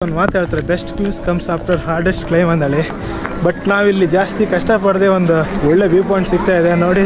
ಒಂದು ಮಾತು ಹೇಳ್ತಾರೆ, best views comes after hardest climb ಅಂದೇಳಿ. ಬಟ್ ನಾವಿಲ್ಲಿ ಜಾಸ್ತಿ ಕಷ್ಟಪಡದೆ ಒಂದು ಒಳ್ಳೆ ವ್ಯೂ ಪಾಯಿಂಟ್ ಸಿಗ್ತಾ ಇದೆ. ನೋಡಿ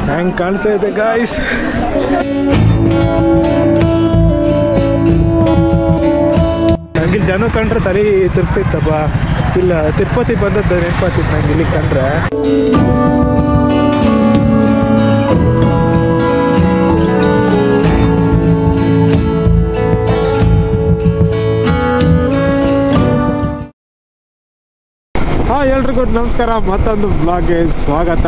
ಹೆಂಗೆ ಕಾಣಿಸ್ತಾ ಇದೆ ಗಾಯ್ಸ್. ನಂಗೆ ಇಲ್ಲಿ ಜನ ಕಂಡ್ರೆ ತಲೆ ತಿರ್ತಿತ್ತಪ್ಪ. ಇಲ್ಲ ತಿರುಪತಿ ಬಂದದ್ದು ನೆನಪಾತಿತ್ತು ನಂಗೆ ಇಲ್ಲಿ ಕಂಡ್ರೆ. ಎಲ್ರಿಗೂ ನಮಸ್ಕಾರ, ಮತ್ತೊಂದು ಬ್ಲಾಗ್ಗೆ ಸ್ವಾಗತ.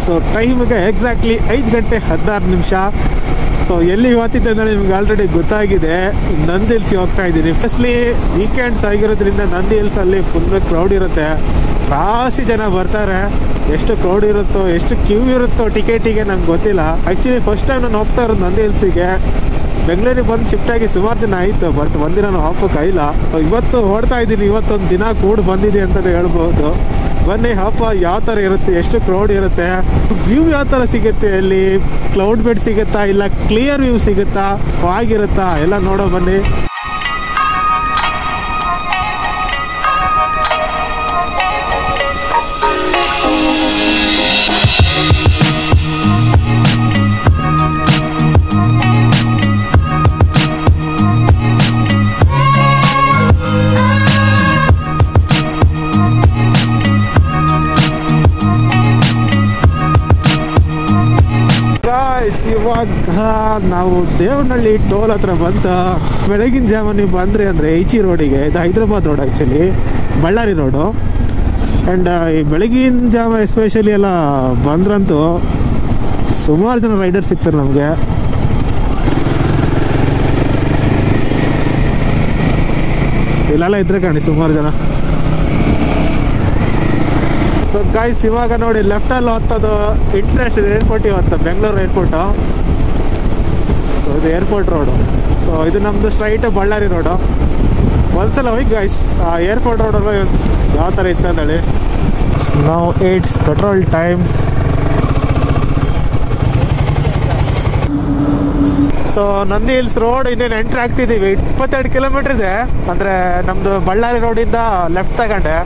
ಸೊ ಟೈಮ್ಗೆ ಎಕ್ಸಾಕ್ಟ್ಲಿ 5 ಗಂಟೆ 16 ನಿಮಿಷ. ಸೊ ಎಲ್ಲಿ ಇವತ್ತಿದ್ದೆ ಅಂದರೆ ನಿಮ್ಗೆ ಆಲ್ರೆಡಿ ಗೊತ್ತಾಗಿದೆ, ನಂದಿ ಹಿಲ್ಸ್ ಹೋಗ್ತಾ ಇದ್ದೀನಿ. ಫಸ್ಟ್ಲಿ ವೀಕೆಂಡ್ಸ್ ಆಗಿರೋದ್ರಿಂದ ನಂದಿ ಹಿಲ್ಸಲ್ಲಿ ಫುಲ್ ಕ್ರೌಡ್ ಇರುತ್ತೆ, ರಾಶಿ ಜನ ಬರ್ತಾರೆ. ಎಷ್ಟು ಕ್ರೌಡ್ ಇರುತ್ತೋ, ಎಷ್ಟು ಕ್ಯೂ ಇರುತ್ತೋ ಟಿಕೆಟಿಗೆ ನಂಗೆ ಗೊತ್ತಿಲ್ಲ. ಆ್ಯಕ್ಚುಲಿ ಫಸ್ಟ್ ಟೈಮ್ ನಾನು ಹೋಗ್ತಾ ಇರೋದು ನಂದಿ ಹಿಲ್ಸಿಗೆ. ಬೆಂಗಳೂರಿಗೆ ಬಂದು ಶಿಫ್ಟ್ ಆಗಿ ಸುಮಾರು ದಿನ ಆಯಿತು, ಬಟ್ ಒಂದಿನ ನಾನು ಹೋಗೋಕ್ಕಾಗಿಲ್ಲ. ಇವತ್ತು ಹೊಡ್ತಾ ಇದ್ದೀನಿ, ಇವತ್ತೊಂದು ದಿನ ಕೂಡ ಬಂದಿದೆ ಅಂತಲೇ ಹೇಳ್ಬೋದು. ಬನ್ನಿ ಹಬ್ಬ ಯಾವ ಥರ ಇರುತ್ತೆ, ಎಷ್ಟು ಕ್ರೌಡ್ ಇರುತ್ತೆ, ವ್ಯೂ ಯಾವ ಥರ ಸಿಗುತ್ತೆ, ಅಲ್ಲಿ ಕ್ಲೌಡ್ ಬೆಡ್ ಸಿಗುತ್ತಾ ಇಲ್ಲ ಕ್ಲಿಯರ್ ವ್ಯೂ ಸಿಗುತ್ತಾ, ಫಾಗ್ ಇರುತ್ತಾ, ಎಲ್ಲ ನೋಡೋ ಬನ್ನಿ. ಇವಾಗ ನಾವು ದೇವನಹಳ್ಳಿ ಟೋಲ್ ಹತ್ರ ಬಂತ. ಬೆಳಗಿನ ಜಾವ ನೀವು ಬಂದ್ರಿ ಅಂದರೆ HE ರೋಡಿಗೆ, ಇದು Hyderabad road, actually Ballari road. And ಈ ಬೆಳಗಿನ ಜಾವ ಎಸ್ಪೆಷಲಿ ಎಲ್ಲ ಬಂದ್ರಂತೂ ಸುಮಾರು ಜನ ರೈಡರ್ ಸಿಗ್ತಾರೆ ನಮಗೆ. ಇಲ್ಲೆಲ್ಲ ಇದ್ರೆ ಕಾಣಿ ಸುಮಾರು ಜನ. ಸೊ ಗೈಸ್ ಇವಾಗ ನೋಡಿ ಲೆಫ್ಟಲ್ಲಿ ಹೋಗ್ತದ್ದು ಇಂಟರ್ನ್ಯಾಷನಲ್ ಏರ್ಪೋರ್ಟಿಗೆ ಹೋಗ್ತಾ, ಬೆಂಗಳೂರು ಏರ್ಪೋರ್ಟು. ಸೊ ಇದು ಏರ್ಪೋರ್ಟ್ ರೋಡು. ಸೊ ಇದು ನಮ್ಮದು ಸ್ಟ್ರೈಟ್ ಬಳ್ಳಾರಿ ರೋಡು. ಒಂದ್ಸಲ ಹೋಗಿ ಗೈಸ್ ಆ ಏರ್ಪೋರ್ಟ್ ರೋಡಲ್ಲಿ ಯಾವ ಥರ ಇತ್ತು ಅಂತೇಳಿ. ನಾವು it's petrol time. So Nandi hills road ಇನ್ನೇನು ಎಂಟ್ರಿ ಆಗ್ತಿದ್ದೀವಿ. 22 ಕಿಲೋಮೀಟರ್ ಇದೆ. ಅಂದರೆ ನಮ್ಮದು ಬಳ್ಳಾರಿ ರೋಡಿಂದ ಲೆಫ್ಟ್ ತಗೊಂಡೆ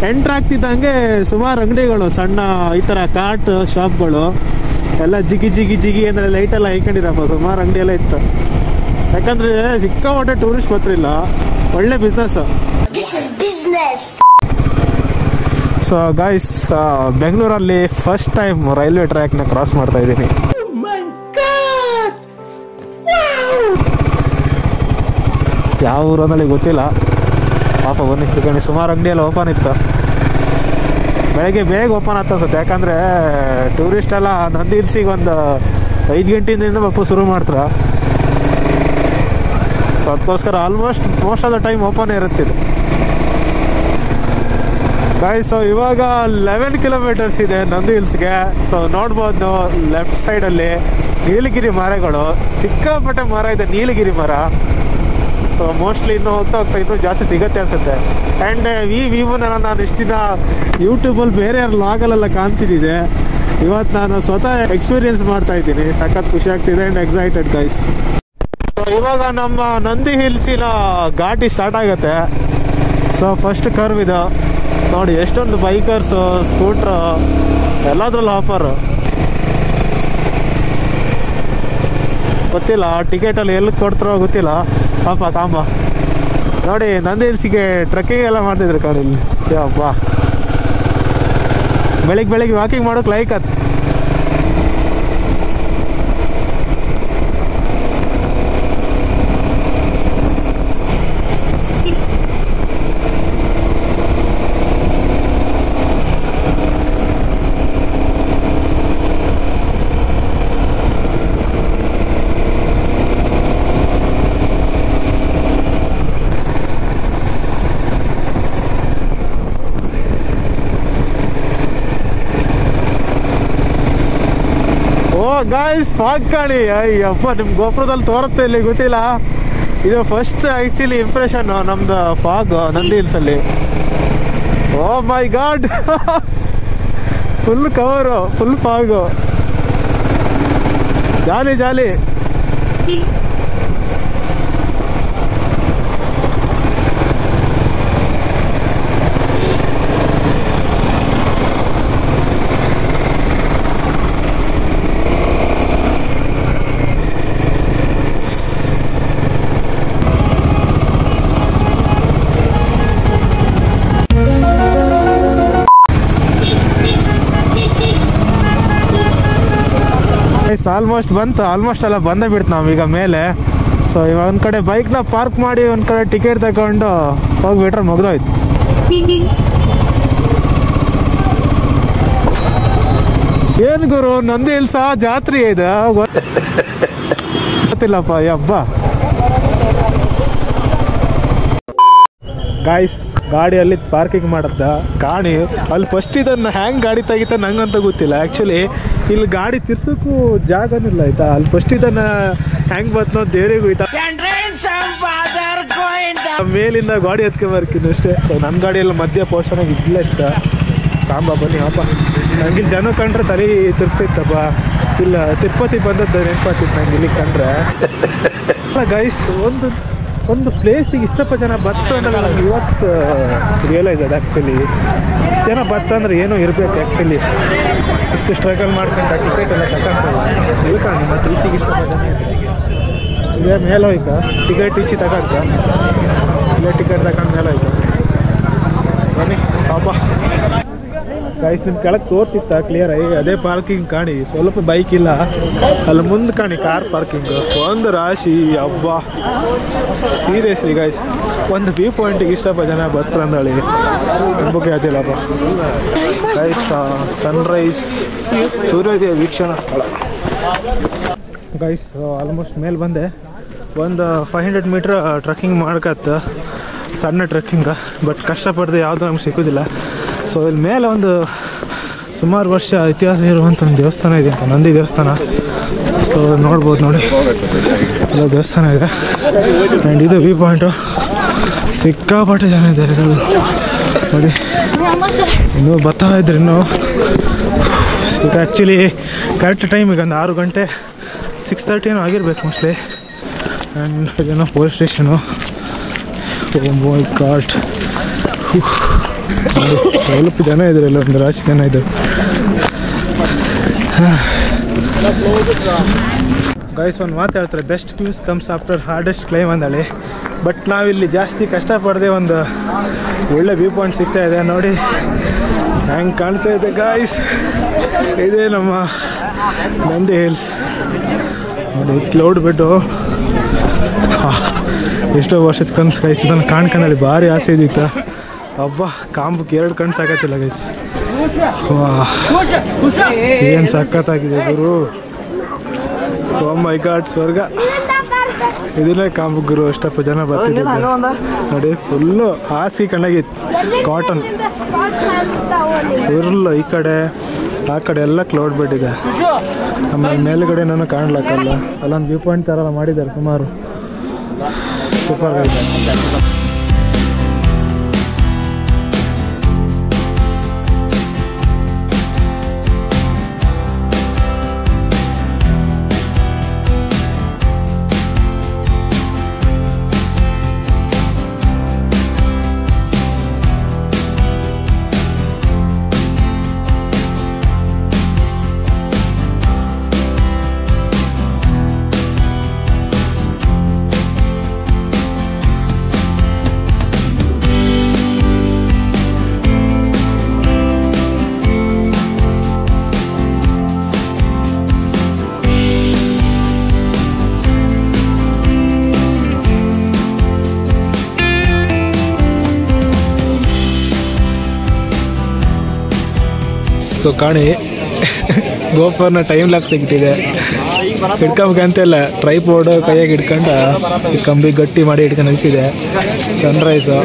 ಎಂಟ್ರ್ ಆಗ್ತಿದ್ದಂಗೆ ಸುಮಾರು ಅಂಗಡಿಗಳು, ಸಣ್ಣ ಈ ಥರ ಕಾರ್ಟ್ ಶಾಪ್ಗಳು ಎಲ್ಲ ಜಿಗಿ ಜಿಗಿ ಜಿಗಿ ಅಂದರೆ ಲೈಟೆಲ್ಲ ಹೈಕೊಂಡಿರಪ್ಪ, ಸುಮಾರು ಅಂಗಡಿ ಎಲ್ಲ ಇತ್ತು. ಯಾಕಂದರೆ ಸಿಕ್ಕಾಪಟ್ಟೆ ಟೂರಿಸ್ಟ್ ಬರ್ತಿಲ್ಲ, ಒಳ್ಳೆ ಬಿಸ್ನೆಸ್. ಸೊ ಗಾಯ್ಸ್ ಬೆಂಗಳೂರಲ್ಲಿ ಫಸ್ಟ್ ಟೈಮ್ ರೈಲ್ವೆ ಟ್ರ್ಯಾಕ್ನ ಕ್ರಾಸ್ ಮಾಡ್ತಾ ಇದ್ದೀನಿ. ಯಾವ ಊರಲ್ಲಿ ಗೊತ್ತಿಲ್ಲ ಪಾಪ. ಬನ್ನಿ ಇದಕ್ಕೆ ಸುಮಾರು ಅಂಗಡಿಯಲ್ಲಿ ಓಪನ್ ಇತ್ತು. ಬೆಳಗ್ಗೆ ಬೇಗ ಓಪನ್ ಆಗ್ತಾ ಅನ್ಸುತ್ತೆ, ಯಾಕಂದರೆ ಟೂರಿಸ್ಟ್ ಎಲ್ಲ ನಂದಿ ಹಿಲ್ಸಿಗೆ ಒಂದು 5 ಗಂಟೆಯಿಂದ ಪಾಪ ಶುರು ಮಾಡ್ತಾರೆ. ಅದಕ್ಕೋಸ್ಕರ almost most of the time open ಇರುತ್ತಿದೆ ಗಾಯ್ಸ್. ಸೊ ಇವಾಗ 11 ಕಿಲೋಮೀಟರ್ಸ್ ಇದೆ ನಂದಿ ಹಿಲ್ಸ್ಗೆ. ಸೊ ನೋಡ್ಬೋದು ಲೆಫ್ಟ್ ಸೈಡಲ್ಲಿ ನೀಲಗಿರಿ ಮರಗಳು, ಸಿಕ್ಕಾಪಟ್ಟೆ ಮರ ಇದೆ, ನೀಲಗಿರಿ ಮರ. ಸೊ ಮೋಸ್ಟ್ಲಿ ಇನ್ನೂ ಹೋಗ್ತಾ ಇನ್ನೂ ಜಾಸ್ತಿ ಸಿಗುತ್ತೆ ಅನ್ಸುತ್ತೆ. ಆ್ಯಂಡ್ ಈ ವ್ಯೂನ ನಾನು ಇಷ್ಟು ದಿನ ಯೂಟ್ಯೂಬಲ್ಲಿ ಬೇರೆ ಯಾರು ಲಾಗಲ್ಲೆಲ್ಲ ಕಾಣ್ತಿದ್ದೆ, ಇವತ್ತು ನಾನು ಸ್ವತಃ ಎಕ್ಸ್ಪೀರಿಯನ್ಸ್ ಮಾಡ್ತಾ ಇದ್ದೀನಿ. ಸಖತ್ ಖುಷಿ ಆಗ್ತಿದೆ ಆ್ಯಂಡ್ ಎಕ್ಸೈಟೆಡ್ ಗೈಸ್. ಸೊ ಇವಾಗ ನಮ್ಮ ನಂದಿ ಹಿಲ್ಸಿನ ಘಾಟಿ ಸ್ಟಾರ್ಟ್ ಆಗುತ್ತೆ. ಸೊ ಫಸ್ಟ್ ಕರ್ವ್ ಇದು ನೋಡಿ, ಎಷ್ಟೊಂದು ಬೈಕರ್ಸು, ಸ್ಕೂಟ್ರು ಎಲ್ಲದ್ರಲ್ಲೂ ಆಫರು. ಗೊತ್ತಿಲ್ಲ ಟಿಕೆಟಲ್ಲಿ ಎಲ್ಲಿ ಕೊಡ್ತಾರೋ ಗೊತ್ತಿಲ್ಲ ಪಾಪ ಕಾಂಬ. ನೋಡಿ ನಂದಿ ಹಿಲ್ಸಿಗೆ ಟ್ರೆಕ್ಕಿಂಗ್ ಎಲ್ಲ ಮಾಡ್ತಿದ್ರು ಕಾರಲ್ಲಿ. ಅಪ್ಪ ಬೆಳಿಗ್ಗೆ ವಾಕಿಂಗ್ ಮಾಡೋಕೆ ಲೈಕ್ ಅದು. ಗಾಯ್ಸ್ ಫಾಗ್ ಕಾಣಿ, ಅಯ್ಯಪ್ಪ ನಿಮ್ಮ ಗೋಪುರದಲ್ಲಿ ತೋರುತ್ತೆ ಇಲ್ಲಿ ಗೊತ್ತಿಲ್ಲ. ಇದು ಫಸ್ಟ್ ಆ್ಯಕ್ಚುಲಿ ಇಂಪ್ರೆಷನ್ ನಮ್ದು ಫಾಗ್ ನಂದಿ ಹಿಲ್ಸಲ್ಲಿ. Oh my God, full cover, full fog, jolly jolly. Guys almost ಬಂತು, ಆಲ್ಮೋಸ್ಟ್ ಎಲ್ಲ ಬಂದೇ ಬಿಡ್ತು ನಾವೀಗ ಮೇಲೆ. ಸೊ ಇವಾಗ ಒಂದು ಕಡೆ ಬೈಕ್ನ ಪಾರ್ಕ್ ಮಾಡಿ ಒಂದು ಕಡೆ ಟಿಕೆಟ್ ತಗೊಂಡು ಹೋಗ್ಬಿಟ್ರೆ ಮುಗ್ದೋಯ್ತು. ಏನು ಗುರು ನಂದಿ ಹಿಲ್ಸ ಜಾತ್ರೆ ಇದೆ ಗೊತ್ತಿಲ್ಲಪ್ಪ ಹಬ್ಬ. ಗಾಯ್ಸ್ ಗಾಡಿಯಲ್ಲಿ ಪಾರ್ಕಿಂಗ್ ಮಾಡದ್ದ ಗಾಡಿ ಅಲ್ಲಿ ಫಸ್ಟ್ ಇದನ್ನು ಹ್ಯಾಂಗ್ ಗಾಡಿ ತೆಗಿತ ನಂಗಂತ ಗೊತ್ತಿಲ್ಲ. ಆ್ಯಕ್ಚುಲಿ ಇಲ್ಲಿ ಗಾಡಿ ತಿರ್ಸೋಕ್ಕೂ ಜಾಗನೂ ಇಲ್ಲ ಆಯ್ತಾ. ಅಲ್ಲಿ ಫಸ್ಟ್ ಇದನ್ನು ಹ್ಯಾಂಗ್ ಬತ್ನೋ ದೇವರಿಗೂ ಹೋಯ್ತಾ ಮೇಲಿಂದ ಗಾಡಿ ಎತ್ಕೊಂಬರ್ಕಿನ್ನು ಅಷ್ಟೇ. ಸೊ ನನ್ನ ಗಾಡಿಯಲ್ಲಿ ಮಧ್ಯ ಪೋರ್ಷನಾಗಿ ಇದ್ಲೇ ಇತ್ತ. ಸಾಂಬ ಬನ್ನಿ ಹಬ್ಬ ನಂಗಿಲ್ಲಿ ಜನ ಕಂಡ್ರೆ ತಲೆ ತಿರ್ತಿತ್ತಪ್ಪ. ಇಲ್ಲ ತಿರುಪತಿ ಬಂದದ್ದು ನೆನಪಾಗ್ತಿತ್ತು ನಂಗೆ ಇಲ್ಲಿ ಕಂಡ್ರೆ. ಗೈಸ್ ಒಂದು ಪ್ಲೇಸಿಗೆ ಇಷ್ಟಪ್ಪ ಜನ ಬತ್ತ ಅಂದ್ರೆ ನನಗೆ ಇವತ್ತು ರಿಯಲೈಸ್ ಅದು. ಆ್ಯಕ್ಚುಲಿ ಇಷ್ಟು ಜನ ಬತ್ತ ಅಂದ್ರೆ ಏನೋ ಇರಬೇಕು. ಆ್ಯಕ್ಚುಲಿ ಇಷ್ಟು ಸ್ಟ್ರಗಲ್ ಮಾಡ್ಕೊಂಡು ಟಿಕೆಟ್ ಎಲ್ಲ ತಗೊಂತಲ್ಲ ಇಳ್ಕೊಂಡು ಮತ್ತು ಈಚೆಗೆ ಇಷ್ಟಪ್ಪ ಜನ ಇದೇ ಮೇಲೆ ಹೋಯ್ಕ ಟಿಕೆಟ್ ಈಚೆ ತಗೊಂತ ಇಲ್ಲೇ ಟಿಕೆಟ್ ತಗೊಂಡು ಮೇಲೆ ಹೋಯ್ತು. ಬನ್ನಿ ಹಬ್ಬ ಗೈಸ್ ನಿಮ್ಮ ಕೆಳಗೆ ತೋರ್ತಿತ್ತ ಕ್ಲಿಯರ್ ಆಗಿ ಅದೇ ಪಾರ್ಕಿಂಗ್ ಕಾಣಿ. ಸ್ವಲ್ಪ ಬೈಕ್ ಇಲ್ಲ ಅಲ್ಲಿ ಮುಂದೆ ಕಾಣಿ ಕಾರ್ ಪಾರ್ಕಿಂಗ್ ಒಂದು ರಾಶಿ ಹಬ್ಬ. ಸೀರಿಯಸ್ಲಿ ಗೈಸ್ ಒಂದು ವ್ಯೂ ಪಾಯಿಂಟಿಗೆ ಇಷ್ಟಪ್ಪ ಜನ ಬರ್ತಂದಳಿ ನಂಬಕ್ಕೆ ಆತಿಲ್ಲಪ್ಪ ಗೈಸ್. ಸನ್ರೈಸ್ ಸೂರ್ಯೋದಯ ವೀಕ್ಷಣಾ ಸ್ಥಳ ಗೈಸ್. ಆಲ್ಮೋಸ್ಟ್ ಮೇಲೆ ಬಂದೆ. ಒಂದು 500 ಮೀಟ್ರ್ ಟ್ರಕ್ಕಿಂಗ್ ಮಾಡ್ಕತ್ತ, ಸಣ್ಣ ಟ್ರಕ್ಕಿಂಗ. ಬಟ್ ಕಷ್ಟಪಟ್ಟರೆ ಯಾವುದೂ ನಮ್ಗೆ ಸಿಗೋದಿಲ್ಲ. ಸೊ ಇಲ್ಲಿ ಮೇಲೆ ಒಂದು ಸುಮಾರು ವರ್ಷ ಇತಿಹಾಸ ಇರುವಂಥ ಒಂದು ದೇವಸ್ಥಾನ ಇದೆ ಅಂತ, ನಂದಿ ದೇವಸ್ಥಾನ. ಸೊ ನೋಡ್ಬೋದು ನೋಡಿ ಎಲ್ಲ ದೇವಸ್ಥಾನ ಇದೆ. ಆ್ಯಂಡ್ ಇದು ವ್ಯೂ ಪಾಯಿಂಟು ಸಿಕ್ಕಾಪಟ್ಟೆ ಜನ ಇದ್ದಾರೆ ನೋಡಿ. ಇನ್ನೂ ಬರ್ತಾ ಇದ್ರು ಇನ್ನೂ. ಈಗ ಆ್ಯಕ್ಚುಲಿ ಕರೆಕ್ಟ್ ಟೈಮಿಗೆ ಒಂದು 6 ಗಂಟೆ 6:30 ಏನೋ ಆಗಿರ್ಬೇಕು ಮೋಸ್ಟ್ಲಿ. ಆ್ಯಂಡ್ ಇದೇನೋ ಪೊಲೀಸ್ ಸ್ಟೇಷನು. ಮೈ ಗಾಡ್ ಸ್ವಲ್ಪ ಜನ ಇದ್ರು, ಎಲ್ಲ ಒಂದು ರಾಶಿ ಜನ ಇದ್ರು ಗೈಸ್. ಒಂದು ಮಾತು ಹೇಳ್ತಾರೆ, best views comes after hardest climb ಅಂದಳಿ. ಬಟ್ ನಾವಿಲ್ಲಿ ಜಾಸ್ತಿ ಕಷ್ಟಪಡದೆ ಒಂದು ಒಳ್ಳೆ ವ್ಯೂ ಪಾಯಿಂಟ್ ಸಿಗ್ತಾ ಇದೆ ನೋಡಿ. ಹ್ಯಾಂಗೆ ಕಾಣಿಸ್ತಾ ಇದೆ ಗೈಸ್. ಇದೇ ನಮ್ಮ ನಂದಿ ಹಿಲ್ಸ್ ನೋಡಿ. ಕ್ಲೌಡ್ ಬಿಟ್ಟು ಎಷ್ಟೋ ವರ್ಷದ ಕನ್ಸು ಗೈಸ್. ಇದನ್ನು ಕಾಣ್ಕೊಂಡಲ್ಲಿ ಭಾರಿ ಆಸೆ ಇದ್ದಿತ್ತು ಹಬ್ಬ. ಕಾಂಬಕ್ಕೆ 2 ಕಣ್ಣು ಸಾಕತ್ತಿಲ್ಲ ಗೈಸ್. ಏನು ಸಖತ್ತಾಗಿದೆ ಗುರು. ಓ ಮೈ ಗಾಡ್ ಸ್ವರ್ಗ. ಇದನ್ನೇ ಕಾಂಬು ಗುರು. ಅಷ್ಟಪ್ಪ ಜನ ಬರ್ತಿದ್ದೆ ನೋಡಿ. ಫುಲ್ಲು ಹಾಸಿ ಕಣ್ಣಾಗಿತ್ತು ಕಾಟನ್ ಫುಲ್ಲು. ಈ ಕಡೆ ಆ ಕಡೆ ಎಲ್ಲ ಕ್ಲೌಡ್ ಬೆಡ್ ಇದೆ. ಆಮೇಲೆ ಮೇಲುಗಡೆ ನಾನು ಕಾಣ್ಲಕ್ಕಲ್ಲ. ಅಲ್ಲೊಂದು ವ್ಯೂ ಪಾಯಿಂಟ್ ಥರ ಮಾಡಿದ್ದಾರೆ ಸುಮಾರು. ಸೂಪರ್ ಆಗಿದೆ. ಸೊ ಕಾಣಿ ಗೋಪರ್ನ ಟೈಮ್ ಲ್ಯಾಪ್ಸ್ ಇಟ್ಟಿದೆ. ಹಿಡ್ಕೊಂಬೇಕಂತೆಲ್ಲ ಟ್ರೈಪೋರ್ಡ್ ಕೈಯಾಗಿ ಹಿಡ್ಕೊಂಡು ಕಂಬಿ ಗಟ್ಟಿ ಮಾಡಿ ಹಿಡ್ಕೊಂಡು ನಿಲ್ಸಿದೆ. ಸನ್ರೈಸು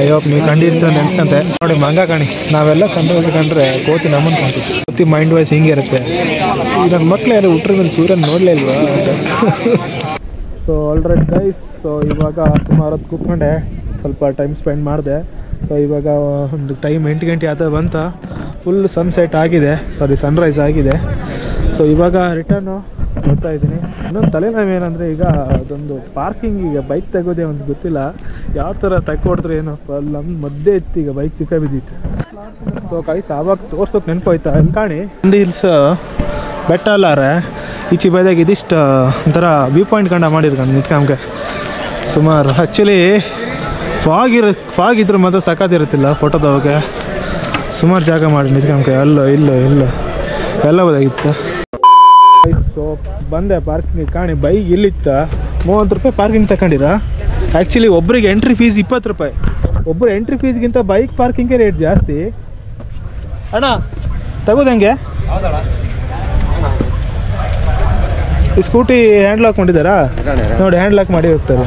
ಐ ಹೋಪ್ ನೀವು ಕಂಡಿರ್ತೀರ ನೆನ್ಸ್ಕೊಂತೆ ನೋಡಿ. ಮಂಗ ಕಾಣಿ ನಾವೆಲ್ಲ ಸನ್ರೈಸ್ ಕಂಡ್ರೆ ಕೋತಿ ನಮ್ಮನ್ನು ಕಾಣ್ತೀವಿ. ಕೋತಿ ಮೈಂಡ್ ವಾಯ್ಸ್ ಹಿಂಗೆ ಇರುತ್ತೆ. ನನ್ನ ಮಕ್ಳು ಯಾರು ಹುಟ್ರ ಮೇಲೆ ಸೂರ್ಯನ ನೋಡಲೇ ಇಲ್ವಾ ಅಂತ. So all right guys. ಸೊ ಇವಾಗ ಸುಮಾರು ಹೊತ್ತು ಕೂತ್ಕೊಂಡೆ, ಸ್ವಲ್ಪ ಟೈಮ್ ಸ್ಪೆಂಡ್ ಮಾಡಿದೆ. ಸೊ ಇವಾಗ ಒಂದು ಟೈಮ್ 8 ಗಂಟೆ ಆದ ಬಂತ. ಫುಲ್ ಸನ್ಸೆಟ್ ಆಗಿದೆ, ಸಾರಿ ಸನ್ರೈಸ್ ಆಗಿದೆ. ಸೊ ಇವಾಗ ರಿಟರ್ನು ಬರ್ತಾ ಇದ್ದೀನಿ. ಇನ್ನೊಂದು ತಲೆನೋವೇನಂದರೆ ಈಗ ಅದೊಂದು ಪಾರ್ಕಿಂಗ್ ಈಗ ಬೈಕ್ ತೆಗೋದೇ ಒಂದು ಗೊತ್ತಿಲ್ಲ ಯಾವ ಥರ ತಗೊಡ್ತಾರೆ ಏನೋ. ನಮ್ಮ ಮಧ್ಯೆ ಇತ್ತು ಈಗ ಬೈಕ್ ಚಿಕ್ಕ ಬಿದ್ದಿತ್ತು. ಸೊ ಕೈಸ್ ಆವಾಗ ತೋರ್ಸೋಕೆ ನೆನಪೋಯ್ತಾ ಅಲ್ಲಿ ಕಾಣಿ. ನಂದಿ ಹಿಲ್ಸ್ ಬೆಟ್ಟ ಅಲ್ಲಾರೆ ಈಚೆ ಬೈದಾಗ ಇದಿಷ್ಟು ಒಂಥರ ವ್ಯೂ ಪಾಯಿಂಟ್ ಕಂಡ ಮಾಡಿರ್ಕೊಂಡು ನಿಂತ್ಕೊಂಬೆ ಸುಮಾರು. ಆ್ಯಕ್ಚುಲಿ ಫಾಗ್ ಇದ್ರೆ ಮಾತ್ರ ಸಖತ್ತಿರುತ್ತಿಲ್ಲ ಫೋಟೋದವಾಗ. ಸುಮಾರು ಜಾಗ ಮಾಡಿ ನಿಂತ್ಕೊಂಬೆ ಅಲ್ಲೋ ಇಲ್ಲೋ ಎಲ್ಲ ಬೋದಾಗಿತ್ತು. ಬಂದೆ ಪಾರ್ಕಿಂಗ್ ಕಾಣಿ ಬೈಕ್ ಇಲ್ಲಿತ್ತ 30 ರೂಪಾಯಿ ಪಾರ್ಕಿಂಗ್ ತಗೊಂಡಿರಾ. ಆ್ಯಕ್ಚುಲಿ ಒಬ್ಬರಿಗೆ ಎಂಟ್ರಿ ಫೀಸ್ 20 ರೂಪಾಯಿ. ಒಬ್ಬರು ಎಂಟ್ರಿ ಫೀಸ್ಗಿಂತ ಬೈಕ್ ಪಾರ್ಕಿಂಗ್ಗೆ ರೇಟ್ ಜಾಸ್ತಿ. ಅಣ್ಣ ತಗೋದಂಗೆ ಈ ಸ್ಕೂಟಿ ಹ್ಯಾಂಡ್ ಲಾಕ್ ಮಾಡಿದ್ದಾರಾ ನೋಡಿ, ಹ್ಯಾಂಡ್ ಲಾಕ್ ಮಾಡಿ ಹೋಗ್ತಾರೆ.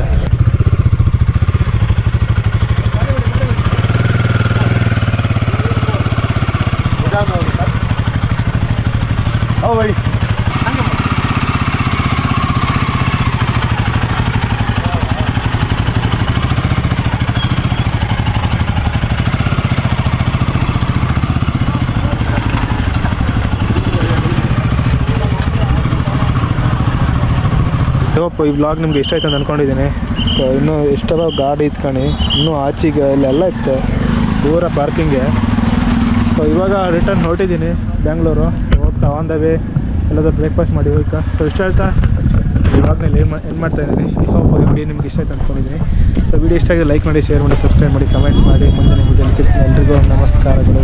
ಈ ವ್ಲಾಗ್ ನಿಮ್ಗೆ ಇಷ್ಟ ಆಯ್ತು ಅಂತ ಅಂದ್ಕೊಂಡಿದ್ದೀನಿ. ಸೊ ಇನ್ನೂ ಎಷ್ಟರ ಗಾಡಿ ಇತ್ಕೊಂಡು ಇನ್ನೂ ಆಚೆಗೆ ಇಲ್ಲೆಲ್ಲ ಇತ್ತು ಪೂರ ಪಾರ್ಕಿಂಗ್ಗೆ. ಸೊ ಇವಾಗ ರಿಟರ್ನ್ ಹೊರಟಿದ್ದೀನಿ ಬ್ಯಾಂಗ್ಳೂರು. ಹೋಗ್ತಾ ಆನ್ ದ ವೇ ಎಲ್ಲಾದರೂ ಬ್ರೇಕ್ಫಾಸ್ಟ್ ಮಾಡಿ ಹೋಗ್ತಾ. ಸೊ ಇಷ್ಟ ಆಯ್ತಾ ವ್ಲಾಗ್ನಲ್ಲಿ ಏನು ಮಾಡ್ತಾಯಿದ್ದೀನಿ. ವಿಡಿಯೋ ನಿಮ್ಗೆ ಇಷ್ಟ ಆಯ್ತು ಅಂದ್ಕೊಂಡಿದ್ದೀನಿ. ಸೊ ವಿಡಿಯೋ ಇಷ್ಟ ಆಗಿದೆ ಲೈಕ್ ಮಾಡಿ, ಶೇರ್ ಮಾಡಿ, ಸಬ್ಸ್ಕ್ರೈಬ್ ಮಾಡಿ, ಕಮೆಂಟ್ ಮಾಡಿ. ಮುಂದೆ ನಿಮಗೆ ಎಲ್ರಿಗೂ ನಮಸ್ಕಾರಗಳು.